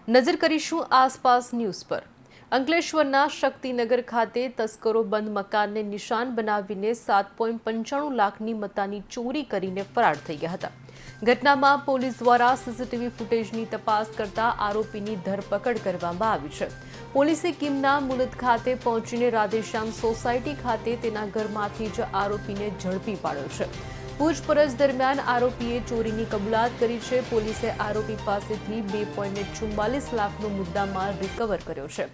નજર કરીશું આસપાસ ન્યૂઝ પર। અંકલેશ્વરના શક્તિનગર ખાતે તસ્કરો બંધ મકાનને નિશાન બનાવીને 7.95 લાખની મત્તાની ચોરી કરીને ફરાર થઈ ગયા હતા। ઘટનામાં પોલીસ દ્વારા સીસીટીવી ફૂટેજની તપાસ કરતા આરોપીની ધરપકડ કરવામાં આવી છે। પોલીસે કિમના મુલદ ખાતે પહોંચીને રાધેશ્યામ સોસાયટી ખાતે તેના ઘરમાંથી જ આરોપીને ઝડપી પાડ્યો છે। પૂછપરછ દરમિયાન આરોપીએ ચોરીની કબૂલાત કરી છે। પોલીસે આરોપી પાસેથી 2.44 લાખનો મુદ્દામાલ રિકવર કર્યો છે।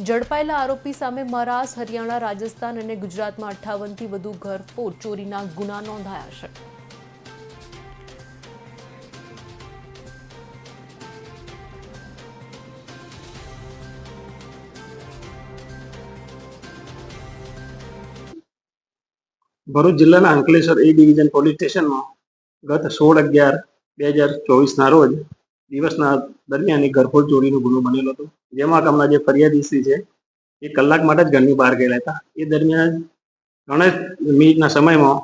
ઝડપાયેલા આરોપી સામે મહારાષ્ટ્ર, હરિયાણા, રાજસ્થાન અને ગુજરાતમાં 58થી વધુ ઘરફોડ ચોરીના ગુના નોંધાયા છે। ભરૂચ જિલ્લાના અંકલેશ્વર એ ડિવિઝન પોલીસ સ્ટેશનમાં ગત 16/11/2024ના રોજ દિવસના દરમિયાન એક ઘરફોડ ચોરીનો ગુનો બનેલો હતો, જેમાં ગામના જે ફરિયાદી શ્રી છે એ કલાક માટે જ ઘરની બહાર ગયેલા હતા। એ દરમિયાન 3 મિનિટના સમયમાં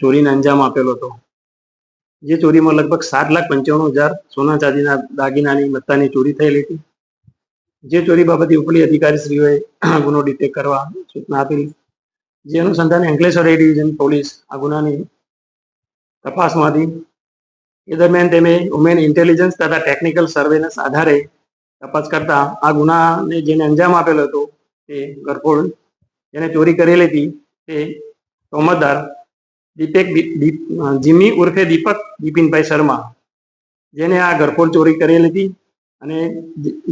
ચોરીને અંજામ આપેલો હતો। જે ચોરીમાં લગભગ 7,95,000 સોના ચાંદીના દાગીનાની મત્તાની ચોરી થયેલી હતી। જે ચોરી બાબતે ઉપલી અધિકારીશ્રીઓએ ગુનો ડિટેક્ટ કરવા સૂચના આપેલી, જે અનુસંધાને અંકલેશ્વર એ ડિવિઝન પોલીસ આ ગુનાની તપાસમાંથી એ દરમિયાન તેમે વુમેન ઇન્ટેલિજન્સ તથા ટેકનિકલ સર્વેલન્સ આધારે તપાસ કરતા આ ગુનાને જેને અંજામ આપેલો હતો તે ઘરફોડ જેને ચોરી કરેલી હતી તે તોમતદાર જીમી ઉર્ફે દીપક બિપિનભાઈ શર્મા, જેને આ ઘરફોડ ચોરી કરેલી હતી અને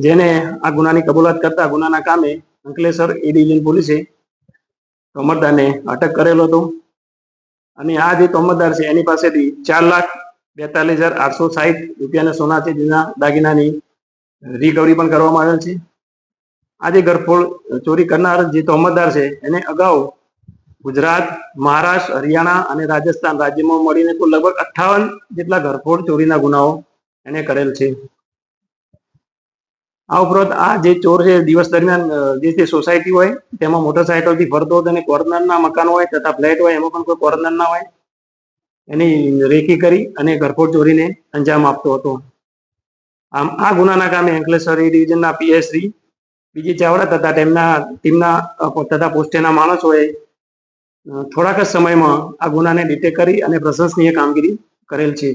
જેને આ ગુનાની કબૂલાત કરતા ગુનાના કામે અંકલેશ્વર એ ડિવિઝન પોલીસે તોમતદારને અટક કરેલો હતો। અને આ જે તોમતદાર છે એની પાસેથી 4,42,860 રૂપિયાના સોના ચાંદીના દાગીનાની રિકવરી પણ કરવામાં આવેલ છે। આ જે ઘરફોડ ચોરી કરનાર જે તોમતદાર છે એને અગાઉ ગુજરાત, મહારાષ્ટ્ર, હરિયાણા અને રાજસ્થાન રાજ્યમાં મળીને કુલ લગભગ 58 જેટલા ઘરફોડ ચોરીના ગુનાઓ એને કરેલ છે। આ ઉપરાંત આ જે ચોર છે દિવસ દરમિયાન જે સોસાયટી હોય તેમાં મોટરસાયકલથી ફરતો હતો અને કોર્નરના મકાન હોય તથા ફ્લેટ હોય એમાં પણ કોઈ કોર્નર ના હોય એની રેકી કરી અને ઘરફોડ ચોરીને અંજામ આપતો હતો। આમ આ ગુનાના કામે અંકલેશ્વર એ ડિવિઝનના પીએસ શ્રી બીજી ચાવડા તથા તેમના ટીમના તથા પોસ્ટેના માણસોએ થોડાક જ સમયમાં આ ગુનાને ડિટેક્ટ કરી અને પ્રશંસનીય કામગીરી કરેલ છે।